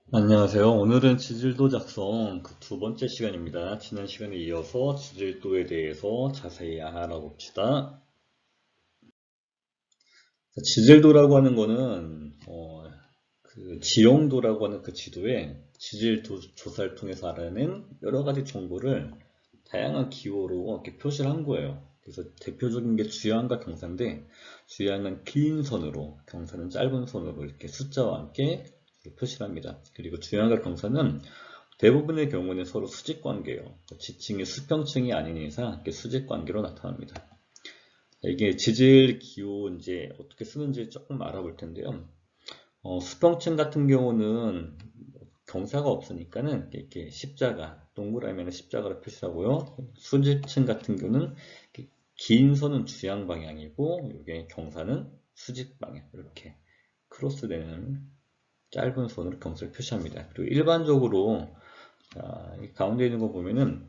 안녕하세요. 오늘은 지질도 작성 그 두 번째 시간입니다. 지난 시간에 이어서 지질도에 대해서 자세히 알아봅시다. 지질도라고 하는 거는 그 지형도라고 하는 그 지도에 조사를 통해서 알아낸 여러 가지 정보를 다양한 기호로 이렇게 표시를 한 거예요. 그래서 대표적인 게 주양과 경사인데, 주양은 긴 선으로, 경사는 짧은 선으로 이렇게 숫자와 함께 표시를 합니다. 그리고 주양과 경사는 대부분의 경우는 서로 수직 관계예요. 지층이 수평층이 아닌 이상 이렇게 수직 관계로 나타납니다. 이게 지질 기호 이제 어떻게 쓰는지 조금 알아볼 텐데요. 수평층 같은 경우는 경사가 없으니까는 이렇게 십자가, 동그라미는 십자가로 표시하고요. 수직층 같은 경우는 긴 선은 주양 방향이고, 이게 경사는 수직 방향, 이렇게 크로스되는 짧은 선으로 경사를 표시합니다. 그리고 일반적으로 이 가운데 있는 거 보면은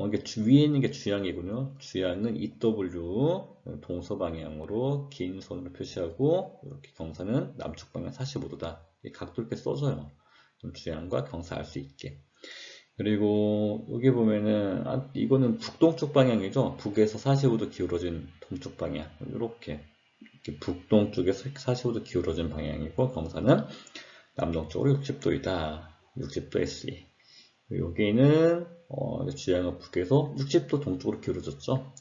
이게 위에 있는 게 주양이군요. 주양은 EW 동서 방향으로 긴 선으로 표시하고, 이렇게 경사는 남쪽 방향 45도다. 각도 이렇게 써줘요. 좀 주양과 경사 알 수 있게. 그리고 여기 보면은 이거는 북동쪽 방향이죠. 북에서 45도 기울어진 동쪽 방향. 이렇게 북동쪽에서 45도 기울어진 방향이고, 경사는 남동쪽으로 60도이다. 60도 SE. 여기는 주양은 북에서 60도 동쪽으로 기울어졌죠.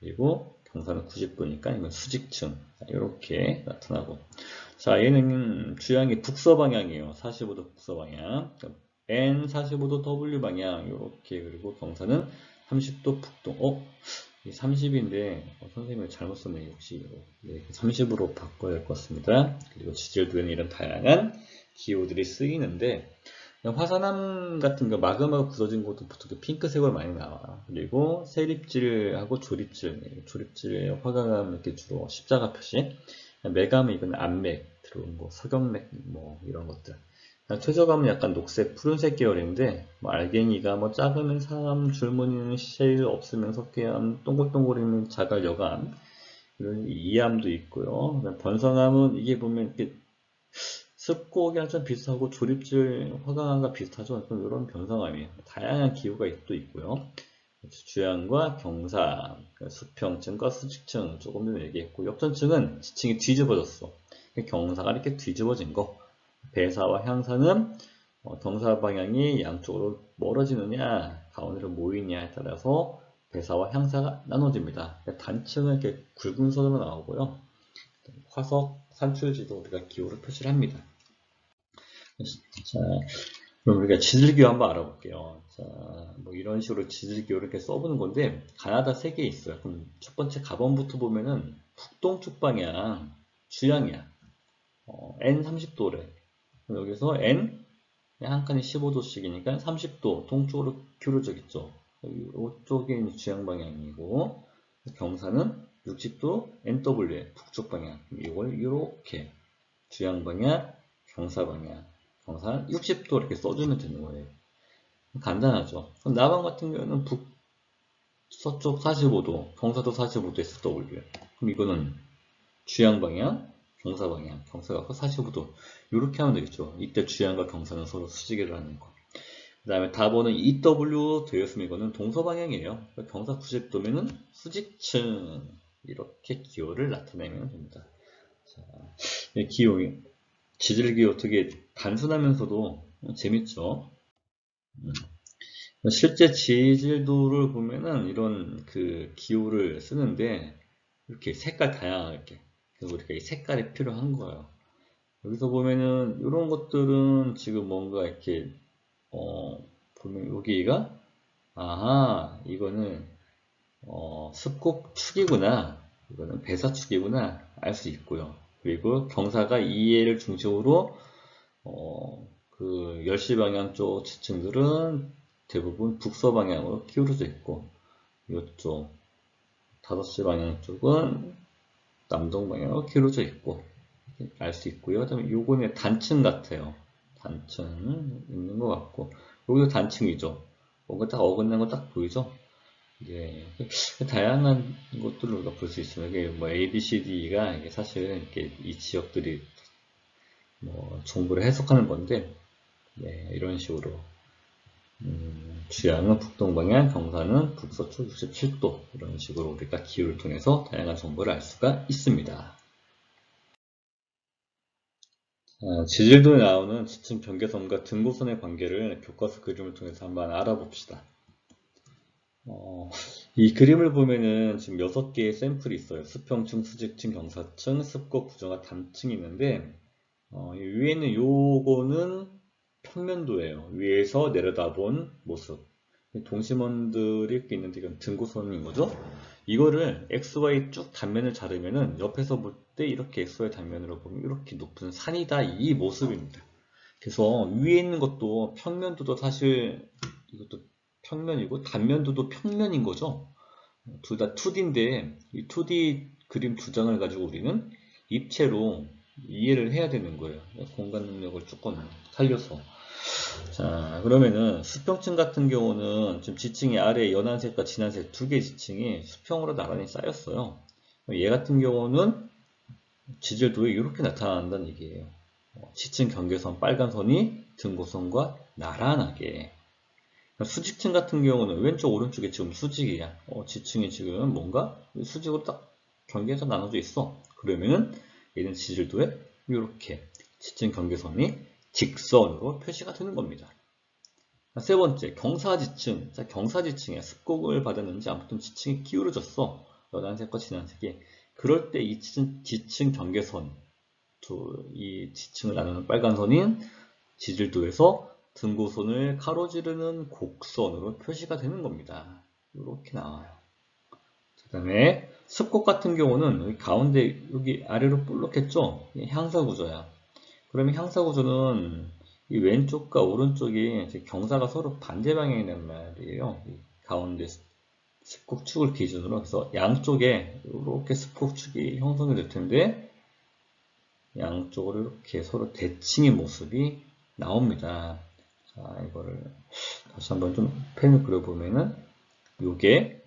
그리고 경사는 90도니까 이건 수직층. 이렇게 나타나고. 자, 얘는 주양이 북서 방향이에요. 45도 북서 방향. N 45도 W 방향. 이렇게. 그리고 경사는 30도 북동. 이 30인데 선생님이 잘못 썼네요. 역시 30으로 바꿔야 할 것 같습니다. 그리고 지질도에는 이런 다양한 기호들이 쓰이는데, 화산암 같은 거 마그마가 굳어진 곳도 보통 핑크색으로 많이 나와. 그리고 세립질하고 조립질 화강암 이렇게 주로 십자가 표시. 맥암은 이건 암맥 들어온 거, 석영맥 뭐 이런 것들. 퇴적암은 약간 녹색, 푸른색 계열인데, 뭐 알갱이가 뭐 작으면 사암, 줄무늬는 실 없으면 석회암, 동글동글이면 자갈 여암, 이런 이암도 있고요. 변성암은 이게 보면 이렇게 습곡이랑 좀 비슷하고 조립질 화강암과 비슷하죠. 이런 변성암이에요. 다양한 기후가 또 있고요. 주양과 경사, 수평층과 수직층 조금 전에 얘기했고, 역전층은 지층이 뒤집어졌어. 경사가 이렇게 뒤집어진 거. 배사와 향사는 경사 방향이 양쪽으로 멀어지느냐, 가운데로 모이냐에 따라서 배사와 향사가 나눠집니다. 단층은 이렇게 굵은 선으로 나오고요. 화석 산출지도 우리가 기호를 표시를 합니다. 자, 그럼 우리가 지질기호 한번 알아볼게요. 자, 뭐 이런 식으로 지질기호를 이렇게 써보는 건데, 가나다 3개 있어요. 그럼 첫 번째 가번부터 보면은 북동쪽 방향 주양이야. N 30도래. 여기서 N 한 칸이 15도씩이니까 30도 동쪽으로 기울어져 있죠. 이쪽에 주양 방향이고, 경사는 60도 NW에 북쪽 방향. 이걸 이렇게 주양 방향, 경사 방향, 경사 60도 이렇게 써주면 되는 거예요. 간단하죠. 그럼 남한 같은 경우는 북서쪽 45도, 경사도 45도 SW. 그럼 이거는 주양 방향, 경사 방향, 경사가 45도. 이렇게 하면 되겠죠. 이때 주양과 경사는 서로 수직을 하는 거. 그 다음에 답번은 EW 되었으면 이거는 동서 방향이에요. 경사 90도면은 수직층. 이렇게 기호를 나타내면 됩니다. 자, 기호, 지질기호 되게 단순하면서도 재밌죠. 실제 지질도를 보면은 이런 그 기호를 쓰는데 이렇게 색깔 다양하게, 그래서 우리가 이 색깔이 필요한 거예요. 여기서 보면은 이런 것들은 지금 뭔가 이렇게 보면 여기가 아하, 이거는 습곡축이구나, 이거는 배사축이구나 알 수 있고요. 그리고 경사가 이해를 중심으로 그 10시 방향 쪽 지층들은 대부분 북서 방향으로 기울어져 있고, 이쪽 5시 방향 쪽은 남동 방향으로 기울어져 있고 알 수 있고요. 그다음에 요거는 단층 같아요. 단층 있는 것 같고, 여기도 단층이죠. 뭔가 딱 어긋난 거 딱 보이죠? 예, 다양한 것들을 우리가 볼 수 있습니다. 이게 뭐 A, B, C, D가 이게 사실 이렇게 이 지역들이 뭐 정보를 해석하는 건데, 네, 이런 식으로 주양은 북동방향, 경사는 북서쪽 67도 이런 식으로 우리가 기후를 통해서 다양한 정보를 알 수가 있습니다. 지질도에 나오는 지층 경계선과 등고선의 관계를 교과서 그림을 통해서 한번 알아봅시다. 이 그림을 보면은 지금 6개의 샘플이 있어요. 수평층, 수직층, 경사층, 습곡, 부정화, 담층이 있는데 위에는 요거는 평면도예요. 위에서 내려다본 모습. 동심원들이 이렇게 있는데 이건 등고선인 거죠. 이거를 XY 쭉 단면을 자르면은 옆에서 볼 때 이렇게 XY 단면으로 보면 이렇게 높은 산이다 이 모습입니다. 그래서 위에 있는 것도 평면도도 사실 이것도 평면이고 단면도도 평면인 거죠. 둘 다 2D인데 이 2D 그림 두 장을 가지고 우리는 입체로 이해를 해야 되는 거예요. 공간 능력을 조금 살려서. 자, 그러면은 수평층 같은 경우는 지금 지층이 아래 연한색과 진한색 두 개의 지층이 수평으로 나란히 쌓였어요. 얘 같은 경우는 지질도에 이렇게 나타난다는 얘기예요. 지층 경계선 빨간 선이 등고선과 나란하게. 수직층 같은 경우는 왼쪽 오른쪽에 지금 수직이야. 지층이 지금 뭔가 수직으로 딱 경계가 나눠져 있어. 그러면은 얘는 지질도에 이렇게 지층 경계선이 직선으로 표시가 되는 겁니다. 세 번째, 경사지층. 자, 경사지층에 습곡을 받았는지 아무튼 지층이 기울어졌어. 연한색과 진한색이. 그럴 때 이 지층 경계선, 이 지층을 나누는 빨간 선인 지질도에서 등고선을 가로지르는 곡선으로 표시가 되는 겁니다. 이렇게 나와요. 그 다음에 습곡 같은 경우는 여기 가운데 여기 아래로 볼록했죠? 향사구조야. 그러면 향사구조는 이 왼쪽과 오른쪽이 경사가 서로 반대 방향이란 말이에요. 이 가운데 습곡축을 기준으로 해서 양쪽에 이렇게 습곡축이 형성이 될 텐데 양쪽으로 이렇게 서로 대칭의 모습이 나옵니다. 자, 이거를 다시 한번 좀 펜을 그려보면은 요게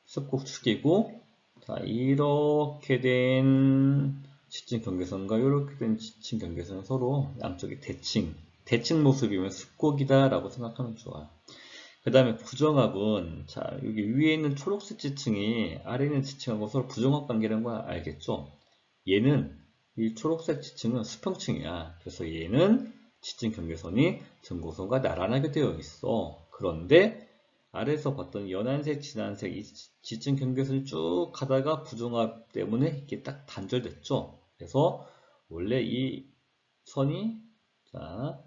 습곡축이고 자, 이렇게 된 지층 경계선과 이렇게 된 지층 경계선은 서로 양쪽이 대칭 모습이면 습곡이다 라고 생각하면 좋아요. 그 다음에 부정합은 자 여기 위에 있는 초록색 지층이 아래에 있는 지층하고 서로 부정합 관계라는 거 알겠죠? 얘는 이 초록색 지층은 수평층이야. 그래서 얘는 지층 경계선이 등고선과 나란하게 되어 있어. 그런데 아래에서 봤던 연한색, 진한색 이 지층 경계선이 쭉 가다가 부정합 때문에 이렇게 딱 단절됐죠. 그래서 원래 이 선이 자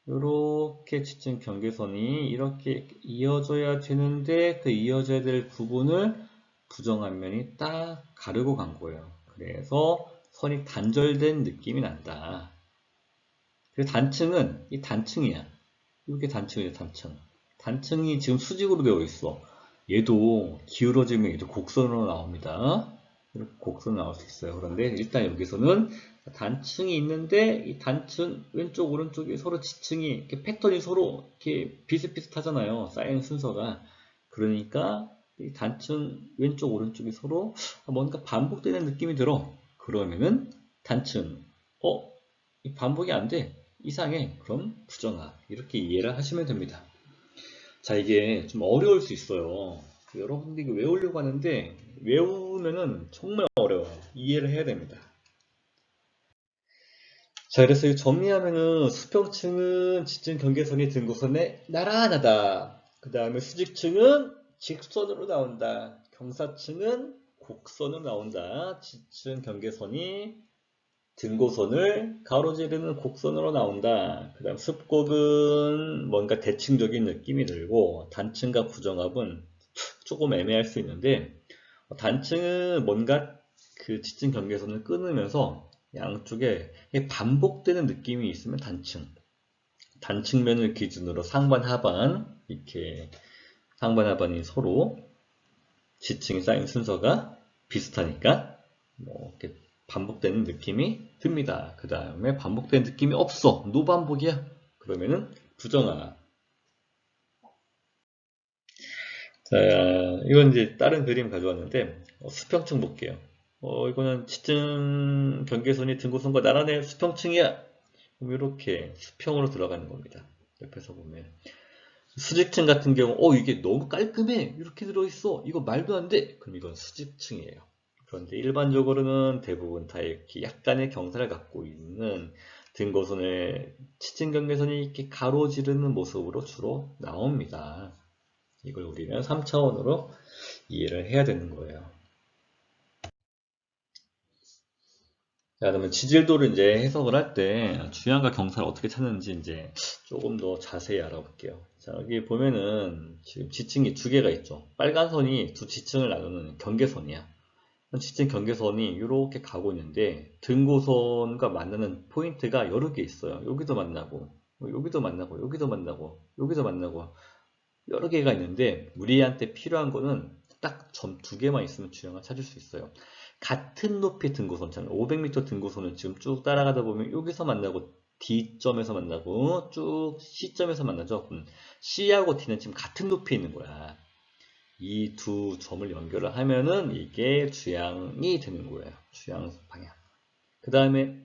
이렇게 지층 경계선이 이렇게 이어져야 되는데 그 이어져야 될 부분을 부정한 면이 딱 가르고 간 거예요. 그래서 선이 단절된 느낌이 난다. 그래서 단층은 이 단층이야. 이게 단층이에요, 단층. 단층이 지금 수직으로 되어 있어. 얘도 기울어지면 얘도 곡선으로 나옵니다. 이렇게 곡선으로 나올 수 있어요. 그런데 일단 여기서는 단층이 있는데 이 단층 왼쪽 오른쪽이 서로 지층이 이렇게 패턴이 서로 이렇게 비슷비슷하잖아요. 쌓이는 순서가. 그러니까 이 단층 왼쪽 오른쪽이 서로 뭔가 반복되는 느낌이 들어. 그러면은 단층 이 반복이 안 돼. 이상해. 그럼 부정합. 이렇게 이해를 하시면 됩니다. 자, 이게 좀 어려울 수 있어요. 여러분들이 외우려고 하는데 외우면은 정말 어려워요. 이해를 해야 됩니다. 자, 그래서 이 정리하면은 수평층은 지층 경계선이 등고선에 나란하다. 그 다음에 수직층은 직선으로 나온다. 경사층은 곡선으로 나온다. 지층 경계선이 등고선을 가로지르는 곡선으로 나온다. 그 다음 습곡은 뭔가 대칭적인 느낌이 들고 단층과 부정합은 조금 애매할 수 있는데 단층은 뭔가 그 지층 경계선을 끊으면서 양쪽에 반복되는 느낌이 있으면 단층. 단층면을 기준으로 상반, 하반 이렇게 상반, 하반이 서로 지층이 쌓인 순서가 비슷하니까 뭐 이렇게 반복되는 느낌이 듭니다. 그 다음에 반복되는 느낌이 없어. 노반복이야. 그러면은 부정하. 자, 이건 이제 다른 그림 가져왔는데 수평층 볼게요. 이거는 지층 경계선이 등고선과 나란히 수평층이야. 그럼 이렇게 수평으로 들어가는 겁니다. 옆에서 보면. 수직층 같은 경우, 이게 너무 깔끔해. 이렇게 들어있어. 이거 말도 안 돼. 그럼 이건 수직층이에요. 그런데 일반적으로는 대부분 다 이렇게 약간의 경사를 갖고 있는 등고선의 지층 경계선이 이렇게 가로지르는 모습으로 주로 나옵니다. 이걸 우리는 3차원으로 이해를 해야 되는 거예요. 자, 그러면 지질도를 이제 해석을 할 때 주양과 경사를 어떻게 찾는지 이제 조금 더 자세히 알아볼게요. 자, 여기 보면은 지금 지층이 두 개가 있죠. 빨간 선이 두 지층을 나누는 경계선이야. 지층 경계선이 이렇게 가고 있는데 등고선과 만나는 포인트가 여러 개 있어요. 여기도 만나고, 여기도 만나고, 여기도 만나고, 여기도 만나고 여러 개가 있는데 우리한테 필요한 거는 딱 점 두 개만 있으면 주양을 찾을 수 있어요. 같은 높이 등고선처럼 500m 등고선을 지금 쭉 따라가다 보면 여기서 만나고 D점에서 만나고 쭉 C점에서 만나죠. C하고 D는 지금 같은 높이에 있는 거야. 이 두 점을 연결을 하면은 이게 주양이 되는 거예요. 주양 방향. 그 다음에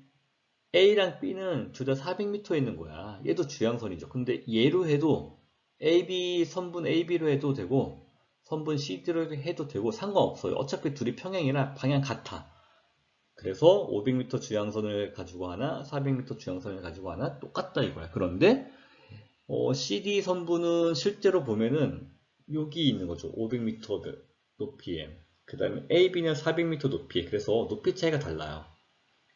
A랑 B는 둘 다 400m에 있는 거야. 얘도 주양선이죠. 근데 얘로 해도 AB 선분 AB로 해도 되고 선분 CD로 해도 되고 상관없어요. 어차피 둘이 평행이라 방향 같아. 그래서 500m 주양선을 가지고 하나 400m 주양선을 가지고 하나 똑같다 이거야. 그런데 CD 선분은 실제로 보면은 여기 있는 거죠. 500m 높이에. 그 다음에 AB는 400m 높이에. 그래서 높이 차이가 달라요.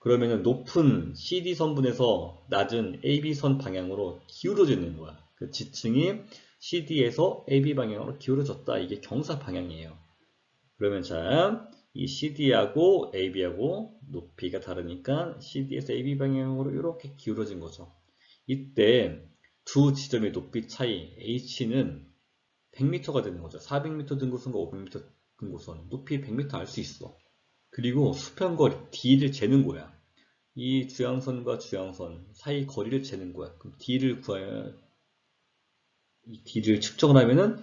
그러면은 높은 CD 선분에서 낮은 AB선 방향으로 기울어지는 거야. 그 지층이 CD에서 AB 방향으로 기울어졌다. 이게 경사 방향이에요. 그러면 자, 이 CD하고 AB하고 높이가 다르니까 CD에서 AB 방향으로 이렇게 기울어진 거죠. 이때 두 지점의 높이 차이 H는 100m가 되는 거죠. 400m 등고선과 500m 등고선 높이 100m 알 수 있어. 그리고 수평거리 D를 재는 거야. 이 주양선과 주양선 사이 거리를 재는 거야. 그럼 D를 구하면 이 D를 측정을 하면은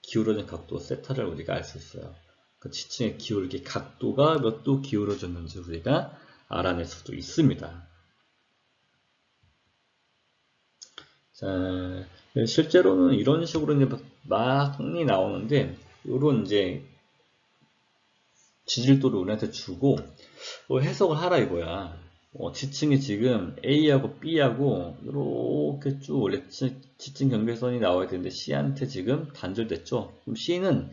기울어진 각도 세타를 우리가 알 수 있어요. 그 지층의 기울기 각도가 몇 도 기울어졌는지 우리가 알아낼 수도 있습니다. 자, 실제로는 이런 식으로 이제 많이 나오는데, 이런 이제 지질도를 우리한테 주고 해석을 하라 이거야. 지층이 지금 A하고 B하고 이렇게 쭉 원래 지층 경계선이 나와야 되는데 C한테 지금 단절됐죠. 그럼 C는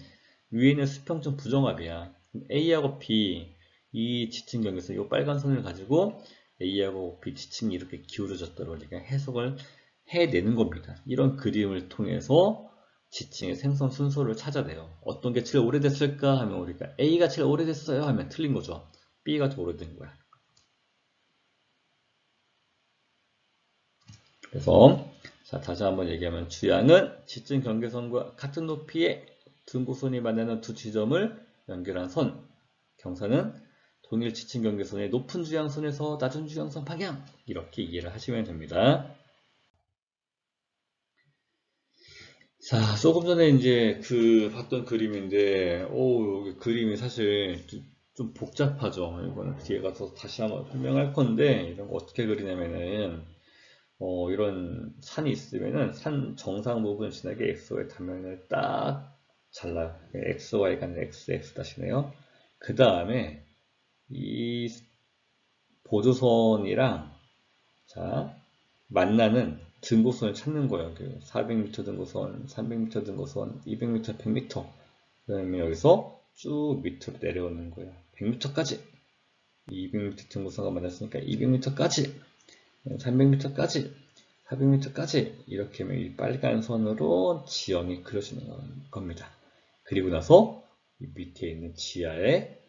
위에 있는 수평점 부정합이야. A하고 B 이 지층 경계선 이 빨간 선을 가지고 A하고 B 지층이 이렇게 기울어졌다고 우리가 해석을 해내는 겁니다. 이런 그림을 통해서 지층의 생성 순서를 찾아내요. 어떤 게 제일 오래됐을까 하면 우리가 A가 제일 오래됐어요 하면 틀린 거죠. B가 더 오래된 거야. 그래서 자, 다시 한번 얘기하면 주양은 지층 경계선과 같은 높이의 등고선이 만나는 두 지점을 연결한 선. 경사는 동일 지층 경계선의 높은 주양선에서 낮은 주양선 방향. 이렇게 이해를 하시면 됩니다. 자, 조금 전에 이제 봤던 그림인데, 여기 그림이 사실 좀 복잡하죠. 이거는 뒤에 가서 다시 한번 설명할 건데, 이런 거 어떻게 그리냐면은, 이런 산이 있으면은 산 정상 부분 지나게 XY 단면을 딱 잘라요. XY가 아니라 XX-네요. 그 다음에 이 보조선이랑 자 만나는 등고선을 찾는 거예요. 400m 등고선, 300m 등고선, 200m, 100m. 그 다음에 여기서 쭉 밑으로 내려오는 거예요. 100m까지. 200m 등고선과 만났으니까 200m까지. 300m까지, 400m까지 이렇게 하면 이 빨간 선으로 지형이 그려지는 겁니다. 그리고 나서 이 밑에 있는 지하의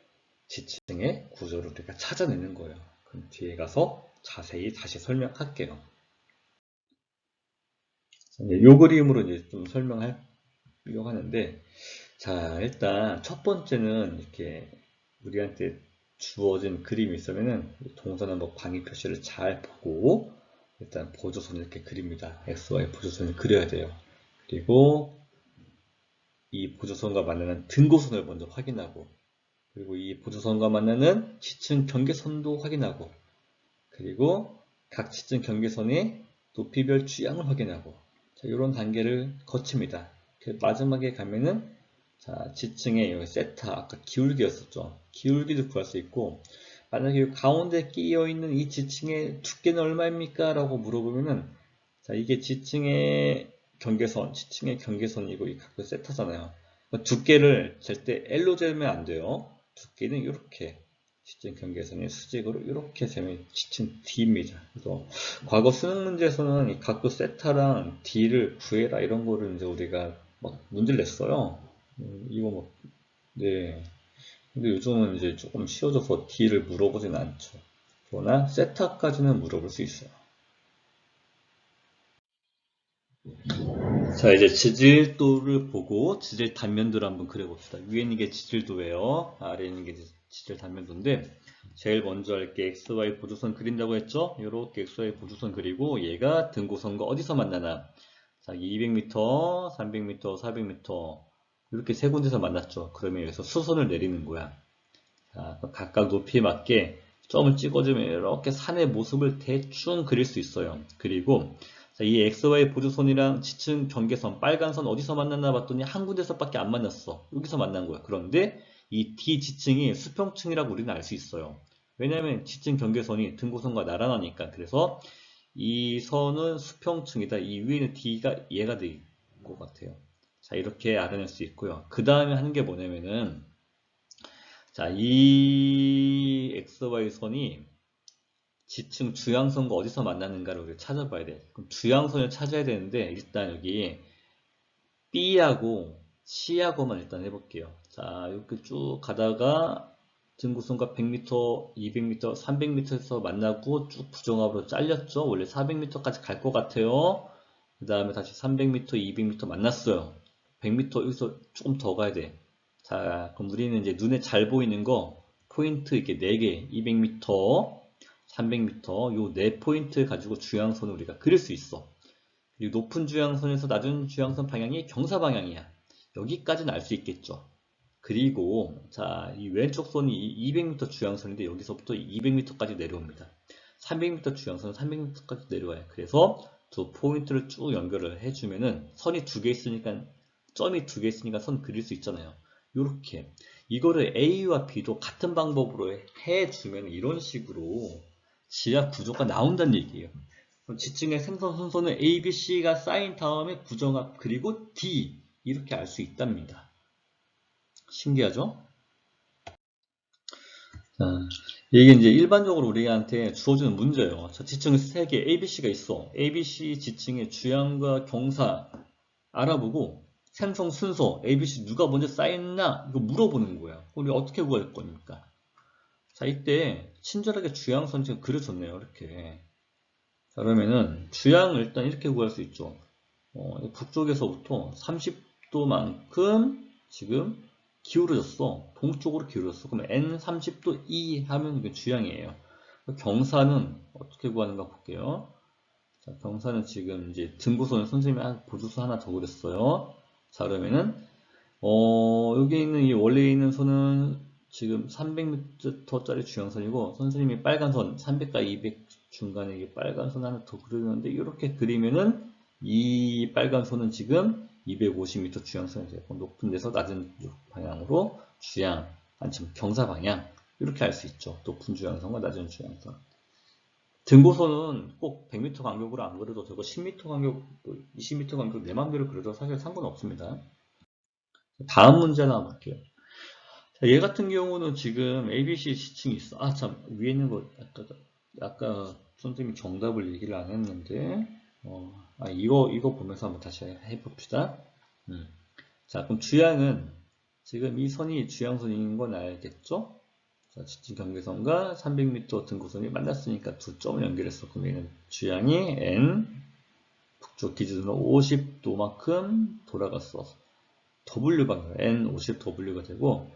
지층의 구조를 우리가 찾아내는 거예요. 그럼 뒤에 가서 자세히 다시 설명할게요. 이 그림으로 이제 좀 설명하려고 하는데, 자, 일단 첫 번째는 이렇게 우리한테 주어진 그림이 있으면은 동사는 뭐 광의 표시를 잘 보고 일단 보조선을 이렇게 그립니다. XY 보조선을 그려야 돼요. 그리고 이 보조선과 만나는 등고선을 먼저 확인하고, 그리고 이 보조선과 만나는 지층 경계선도 확인하고, 그리고 각 지층 경계선의 높이별 주양을 확인하고, 자, 이런 단계를 거칩니다. 마지막에 가면은, 자, 지층의 여기 세타, 아까 기울기였었죠. 기울기도 구할 수 있고, 만약에 가운데 끼어 있는 이 지층의 두께는 얼마입니까? 라고 물어보면은, 자, 이게 지층의 경계선이고, 이 각도 세타잖아요. 두께를 잴 때 L로 재면 안 돼요. 두께는 이렇게, 지층 경계선의 수직으로 이렇게 재면 지층 D입니다. 그래서 과거 수능 문제에서는 이 각도 세타랑 D를 구해라 이런 거를 이제 우리가 막 문제를 냈어요. 이거 뭐, 네. 근데 요즘은 이제 조금 쉬워져서 D를 물어보진 않죠. 그러나 세타까지는 물어볼 수 있어요. 자, 이제 지질도를 보고 지질 단면도를 한번 그려봅시다. 위에 있는 게 지질도예요. 아래에 있는 게 지질 단면도인데, 제일 먼저 할 게 XY 보조선 그린다고 했죠? 이렇게 XY 보조선 그리고 얘가 등고선과 어디서 만나나? 자, 200m, 300m, 400m 이렇게 세 군데서 만났죠. 그러면 여기서 수선을 내리는 거야. 자, 각각 높이에 맞게 점을 찍어주면 이렇게 산의 모습을 대충 그릴 수 있어요. 그리고 자, 이 XY 보조선이랑 지층 경계선, 빨간 선 어디서 만났나 봤더니 한 군데서밖에 안 만났어. 여기서 만난 거야. 그런데 이 D 지층이 수평층이라고 우리는 알 수 있어요. 왜냐하면 지층 경계선이 등고선과 나란하니까. 그래서 이 선은 수평층이다. 이 위에는 D가 얘가 될 것 같아요. 자, 이렇게 알아낼 수 있고요. 그 다음에 하는 게 뭐냐면은, 자, 이 XY선이 지층 주양선과 어디서 만나는가를 우리가 찾아봐야 돼. 그럼 주양선을 찾아야 되는데, 일단 여기 B하고 C하고만 일단 해볼게요. 자, 이렇게 쭉 가다가 등구선과 100m, 200m, 300m에서 만나고 쭉 부정합으로 잘렸죠. 원래 400m까지 갈 것 같아요. 그 다음에 다시 300m, 200m 만났어요. 100m 여기서 조금 더 가야 돼. 자, 그럼 우리는 이제 눈에 잘 보이는 거 포인트 이렇게 4개, 200m, 300m 요 4포인트 가지고 주양선을 우리가 그릴 수 있어. 그리고 높은 주양선에서 낮은 주양선 방향이 경사 방향이야. 여기까지는 알 수 있겠죠. 그리고 자, 이 왼쪽 선이 200m 주양선인데 여기서부터 200m까지 내려옵니다. 300m 주양선은 300m까지 내려와요. 그래서 두 포인트를 쭉 연결을 해주면은 선이 두 개 있으니까 점이 두 개 있으니까 선 그릴 수 있잖아요. 이렇게 이거를 A와 B도 같은 방법으로 해주면 이런 식으로 지하 구조가 나온다는 얘기예요. 지층의 생선 순서는 A, B, C가 쌓인 다음에 부정합 그리고 D 이렇게 알 수 있답니다. 신기하죠? 자, 이게 이제 일반적으로 우리한테 주어지는 문제예요. 자, 지층 3개 A, B, C가 있어. A, B, C 지층의 주양과 경사 알아보고 생성 순서 A, B, C 누가 먼저 쌓였나 이거 물어보는 거야. 우리 어떻게 구할 겁니까? 자, 이때 친절하게 주양선 지금 그려줬네요. 이렇게. 자, 그러면은 주양을 일단 이렇게 구할 수 있죠. 북쪽에서부터 30도만큼 지금 기울어졌어. 동쪽으로 기울어졌어. 그러면 n 30도 E 하면 이게 주양이에요. 경사는 어떻게 구하는가 볼게요. 자, 경사는 지금 이제 등고선을 선생님이 보조선 하나 더 그렸어요. 자, 그러면은 여기 있는 이 원래 있는 선은 지금 300m짜리 주양선이고 선생님이 빨간 선 300과 200 중간에 이게 빨간 선 하나 더 그리는데 이렇게 그리면은 이 빨간 선은 지금 250m 주양선이 되고 높은 데서 낮은 방향으로 주양, 아니 지금 경사 방향 이렇게 알 수 있죠. 높은 주양선과 낮은 주양선. 등고선은 꼭 100m 간격으로 안 그려도 되고 10m 간격, 20m 간격 내 맘대로 그려도 사실 상관없습니다. 다음 문제 하나 볼게요. 자, 얘 같은 경우는 지금 ABC 지층이 있어. 아, 참, 위에 있는 거, 아까 선생님이 정답을 얘기를 안 했는데, 이거 보면서 한번 다시 해봅시다. 자, 그럼 주양은, 지금 이 선이 주양선인 건 알겠죠? 자, 지층 경계선과 300m 등고선이 만났으니까 두 점을 연결했어. 그럼 얘는 주양이 N, 북쪽 기준으로 50도만큼 돌아갔어. W 방향, N 50W가 되고,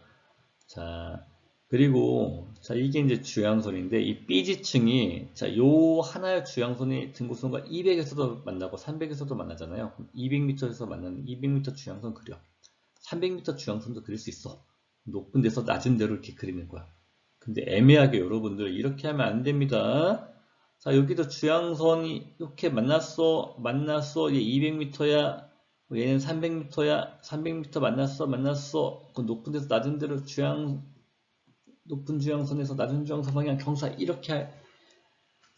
자, 그리고, 자, 이게 이제 주양선인데, 이 B지층이, 자, 요 하나의 주양선이 등고선과 200에서도 만나고 300에서도 만나잖아요. 그럼 200m에서 만나는 200m 주양선 그려. 300m 주양선도 그릴 수 있어. 높은 데서 낮은 데로 이렇게 그리는 거야. 근데 애매하게 여러분들 이렇게 하면 안 됩니다. 자, 여기도 주양선이 이렇게 만났어. 얘 200m야. 얘는 300m야. 300m 만났어. 그 높은 데서 낮은 데로 높은 주양선에서 낮은 주양선 방향 경사 이렇게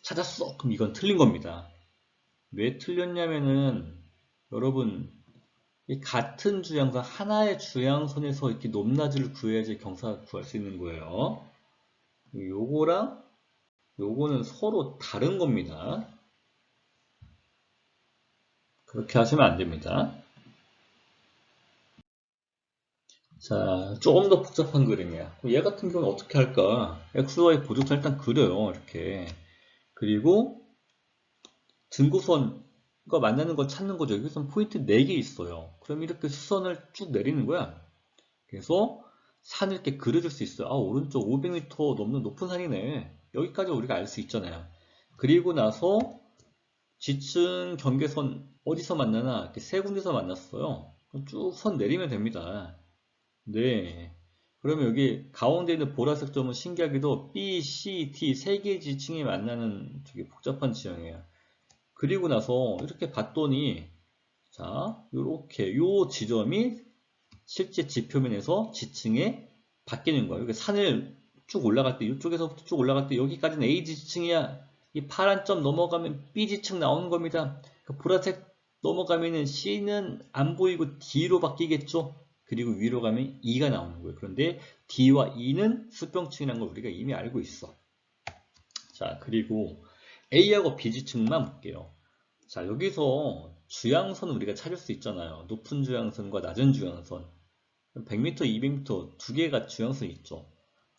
찾았어. 그럼 이건 틀린 겁니다. 왜 틀렸냐면은, 여러분, 이 같은 주양선, 하나의 주양선에서 이렇게 높낮이를 구해야지 경사를 구할 수 있는 거예요. 요거랑 요거는 서로 다른 겁니다. 그렇게 하시면 안 됩니다. 자, 조금 더 복잡한 그림이야. 얘 같은 경우는 어떻게 할까? XY 보조선 일단 그려요. 이렇게. 그리고 등고선과 만나는 걸 찾는 거죠. 여기선 포인트 4개 있어요. 그럼 이렇게 수선을 쭉 내리는 거야. 그래서 산을 이렇게 그려줄 수 있어요. 아, 오른쪽 500m 넘는 높은 산이네. 여기까지 우리가 알 수 있잖아요. 그리고 나서 지층 경계선 어디서 만나나? 이렇게 세 군데서 만났어요. 쭉 선 내리면 됩니다. 네. 그러면 여기 가운데 있는 보라색 점은 신기하게도 B, C, D 세 개의 지층이 만나는 되게 복잡한 지형이에요. 그리고 나서 이렇게 봤더니 자, 요렇게 요 지점이 실제 지표면에서 지층에 바뀌는 거예요. 이렇게 산을 쭉 올라갈 때 이쪽에서부터 쭉 올라갈 때 여기까지는 A 지층이야. 이 파란 점 넘어가면 B 지층 나오는 겁니다. 그 보라색 넘어가면은 C는 안 보이고 D로 바뀌겠죠. 그리고 위로 가면 E가 나오는 거예요. 그런데 D와 E는 수평층이라는 걸 우리가 이미 알고 있어. 자, 그리고 A하고 B 지층만 볼게요. 자, 여기서 주양선을 우리가 찾을 수 있잖아요. 높은 주양선과 낮은 주양선. 100m, 200m 두 개가 주양선이 있죠.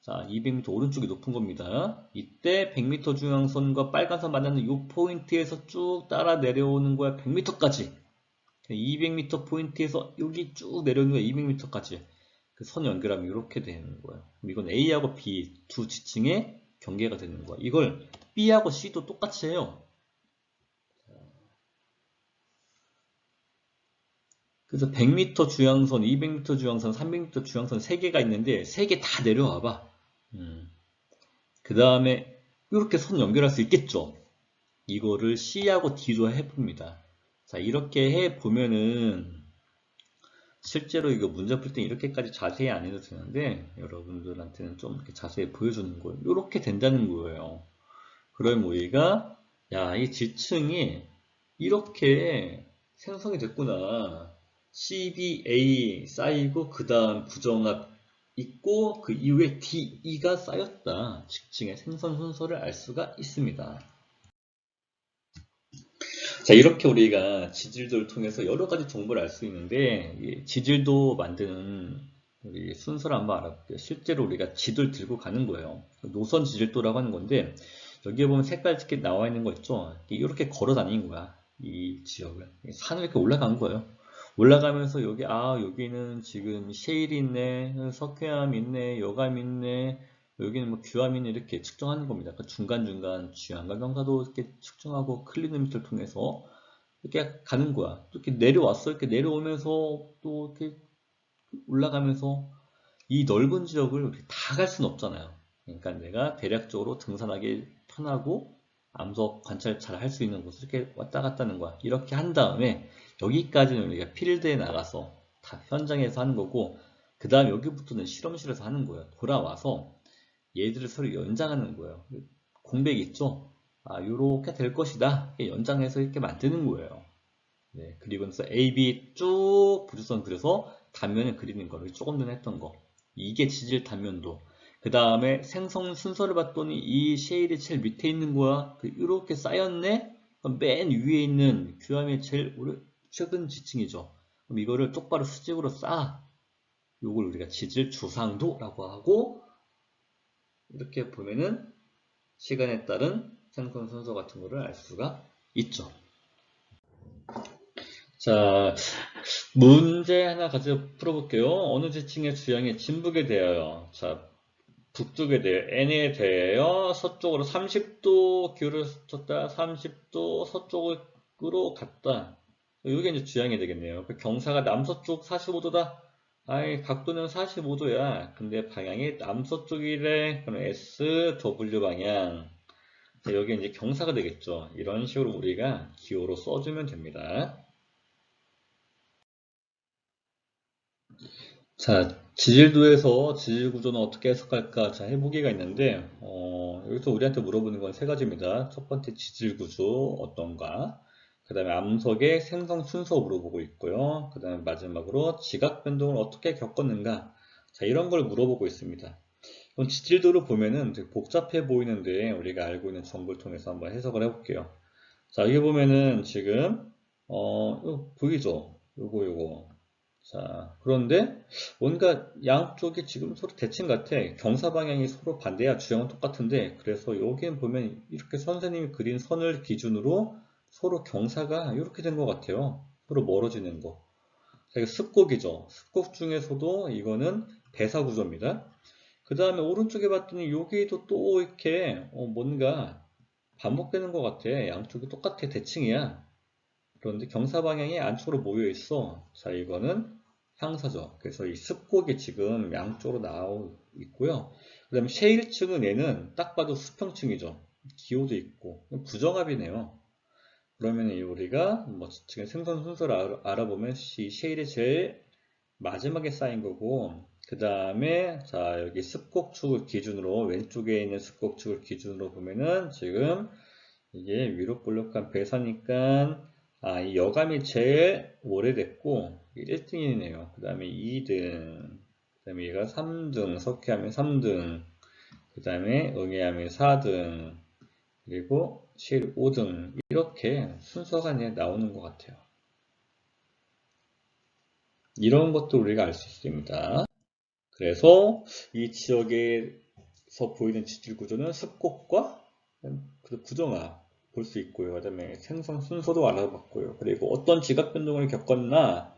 자, 200m 오른쪽이 높은 겁니다. 이때 100m 주양선과 빨간선 만나는 이 포인트에서 쭉 따라 내려오는 거야. 100m까지. 200m 포인트에서 여기 쭉 내려오는 거야. 200m까지. 그 선 연결하면 이렇게 되는 거예요. 그럼 이건 A하고 B 두 지층의 경계가 되는 거야. 이걸 B하고 C도 똑같이 해요. 그래서 100m 주양선, 200m 주양선, 300m 주양선 3개가 있는데 3개 다 내려와 봐. 그 다음에 이렇게 선 연결할 수 있겠죠. 이거를 C하고 D로 해봅니다. 자, 이렇게 해보면은 실제로 이거 문제 풀 때 이렇게까지 자세히 안 해도 되는데 여러분들한테는 좀 이렇게 자세히 보여주는 거예요. 이렇게 된다는 거예요. 그럼 우리가 야, 이 지층이 이렇게 생성이 됐구나. CBA 쌓이고 그 다음 부정합 있고 그 이후에 DE가 쌓였다. 지층의 생성 순서를 알 수가 있습니다. 자, 이렇게 우리가 지질도를 통해서 여러 가지 정보를 알 수 있는데 지질도 만드는 우리 순서를 한번 알아볼게요. 실제로 우리가 지도를 들고 가는 거예요. 노선 지질도라고 하는 건데 여기에 보면 색깔 이렇게 나와 있는 거 있죠. 이렇게 걸어 다니는 거야. 이 지역을 산을 이렇게 올라간 거예요. 올라가면서 여기 여기는 지금 셰일이 있네, 석회암 있네, 여감 있네, 여기는 뭐 규암 있네 이렇게 측정하는 겁니다. 그러니까 중간중간 주양과 경사도 이렇게 측정하고 클리노미터를 통해서 이렇게 가는 거야. 또 이렇게 내려왔어. 이렇게 내려오면서 또 이렇게 올라가면서 이 넓은 지역을 다 갈 수는 없잖아요. 그러니까 내가 대략적으로 등산하기 편하고 암석 관찰 잘 할 수 있는 곳을 이렇게 왔다 갔다 하는 거야. 이렇게 한 다음에 여기까지는 우리가 필드에 나가서 다 현장에서 하는 거고 그 다음 여기부터는 실험실에서 하는 거예요. 돌아와서 얘들을 서로 연장하는 거예요. 공백 있죠? 요렇게 될 것이다. 연장해서 이렇게 만드는 거예요. 네, 그리고 나서 A, B 쭉 부주선 그려서 단면을 그리는 거를 조금 전에 했던 거. 이게 지질 단면도. 그 다음에 생성 순서를 봤더니 이 셰일이 제일 밑에 있는 거야. 이렇게 쌓였네? 그럼 맨 위에 있는 규암이 제일 최근 지층이죠. 그럼 이거를 똑바로 수직으로 쌓아. 요걸 우리가 지질 주상도라고 하고 이렇게 보면은 시간에 따른 생성 순서 같은 거를 알 수가 있죠. 자, 문제 하나 가지고 풀어볼게요. 어느 지층의 주양이 진북에 대하여, 자, 북쪽에 대해 N에 대하여 서쪽으로 30도 기울을 쳤다. 30도 서쪽으로 갔다. 이게 이제 주양이 되겠네요. 경사가 남서쪽 45도다. 각도는 45도야. 근데 방향이 남서쪽이래. 그럼 SW 방향. 자, 여기 이제 경사가 되겠죠. 이런 식으로 우리가 기호로 써주면 됩니다. 자, 지질도에서 지질 구조는 어떻게 해석할까? 자, 해보기가 있는데, 여기서 우리한테 물어보는 건 세 가지입니다. 첫 번째 지질 구조 어떤가? 그 다음에 암석의 생성 순서 물어보고 있고요. 그 다음에 마지막으로 지각 변동을 어떻게 겪었는가? 자, 이런 걸 물어보고 있습니다. 그럼 지질도를 보면은 되게 복잡해 보이는데, 우리가 알고 있는 정보를 통해서 한번 해석을 해볼게요. 자, 여기 보면은 지금, 이거 보이죠? 요거. 자, 그런데 뭔가 양쪽이 지금 서로 대칭 같아. 경사 방향이 서로 반대야. 주형은 똑같은데, 그래서 여기는 보면 이렇게 선생님이 그린 선을 기준으로 서로 경사가 이렇게 된 것 같아요. 서로 멀어지는 거. 자, 이거 습곡이죠. 습곡 중에서도 이거는 배사 구조입니다. 그 다음에 오른쪽에 봤더니 여기도 또 이렇게 뭔가 반복되는 것 같아. 양쪽이 똑같아. 대칭이야. 그런데 경사 방향이 안쪽으로 모여 있어. 자, 이거는 향사죠. 그래서 이 습곡이 지금 양쪽으로 나오고 있고요. 그 다음에 셰일층은 얘는 딱 봐도 수평층이죠. 기호도 있고 부정합이네요. 그러면 우리가 뭐 지금 생선 순서를 알아보면 이 셰일이 제일 마지막에 쌓인 거고, 그 다음에 자, 여기 습곡축을 기준으로 왼쪽에 있는 습곡축을 기준으로 보면은 지금 이게 위로 볼록한 배사니까 이 여감이 제일 오래됐고 1등이네요. 그 다음에 2등, 그 다음에 얘가 3등, 석회하면 3등, 그 다음에 응애하면 4등, 그리고 실 5등, 이렇게 순서가 나오는 것 같아요. 이런 것도 우리가 알 수 있습니다. 그래서 이 지역에서 보이는 지질 구조는 습곡과 부정화 볼 수 있고요. 그다음에 생성 순서도 알아봤고요. 그리고 어떤 지각 변동을 겪었나,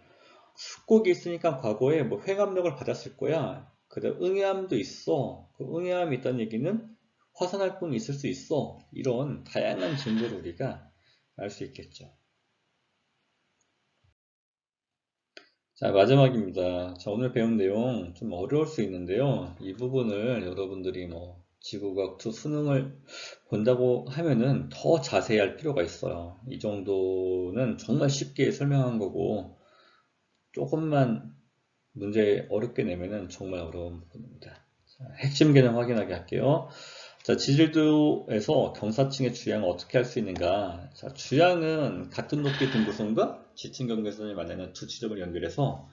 습곡이 있으니까 과거에 뭐 횡압력을 받았을 거야. 그다음 응애암도 있어. 그 응애암이 있다는 얘기는 화산활동이 있을 수 있어. 이런 다양한 증거를 우리가 알 수 있겠죠. 자, 마지막입니다. 자, 오늘 배운 내용 좀 어려울 수 있는데요. 이 부분을 여러분들이 뭐 지구과학 2 수능을 본다고 하면은 더 자세히 할 필요가 있어요. 이 정도는 정말 쉽게 설명한 거고, 조금만 문제 어렵게 내면은 정말 어려운 부분입니다. 자, 핵심 개념 확인하게 할게요. 자, 지질도에서 경사층의 주양을 어떻게 할 수 있는가? 자, 주양은 같은 높이 등고선과 지층 경계선을 만나는 두 지점을 연결해서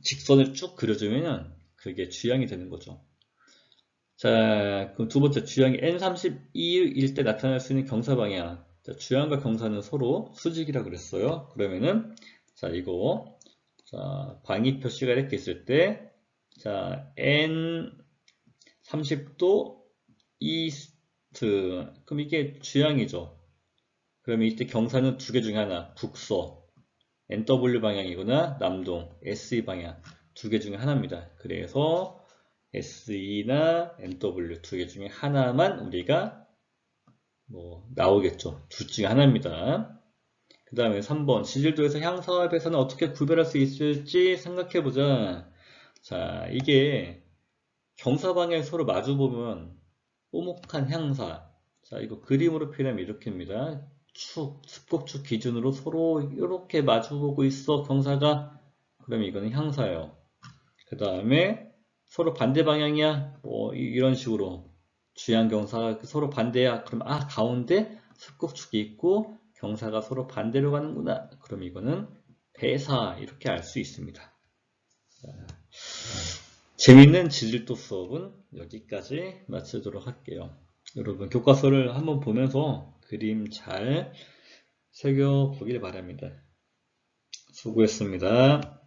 직선을 쭉 그려주면 그게 주양이 되는 거죠. 자, 그럼 두 번째 주양이 N32일 때 나타날 수 있는 경사 방향. 자, 주양과 경사는 서로 수직이라 그랬어요. 그러면은 자, 이거 자, 방위 표시가 이렇게 있을 때 자, N30도 이스트. 그럼 이게 주양이죠. 그러면 이때 경사는 두 개 중에 하나. 북서. NW 방향이거나 남동. SE 방향. 두 개 중에 하나입니다. 그래서 SE나 NW 두 개 중에 하나만 우리가 뭐 나오겠죠. 둘 중에 하나입니다. 그 다음에 3번. 지질도에서 향사와 배사는 어떻게 구별할 수 있을지 생각해보자. 자, 이게 경사 방향이 서로 마주보면 오목한 향사. 자, 이거 그림으로 표현하면 이렇게입니다. 축, 습곡축 기준으로 서로 이렇게 마주보고 있어, 경사가. 그럼 이거는 향사예요. 그 다음에 서로 반대 방향이야. 뭐, 이런 식으로. 주양 경사가 서로 반대야. 그럼, 가운데 습곡축이 있고, 경사가 서로 반대로 가는구나. 그럼 이거는 배사. 이렇게 알 수 있습니다. 재밌는 지질도 수업은 여기까지 마치도록 할게요. 여러분 교과서를 한번 보면서 그림 잘 새겨보길 바랍니다. 수고했습니다.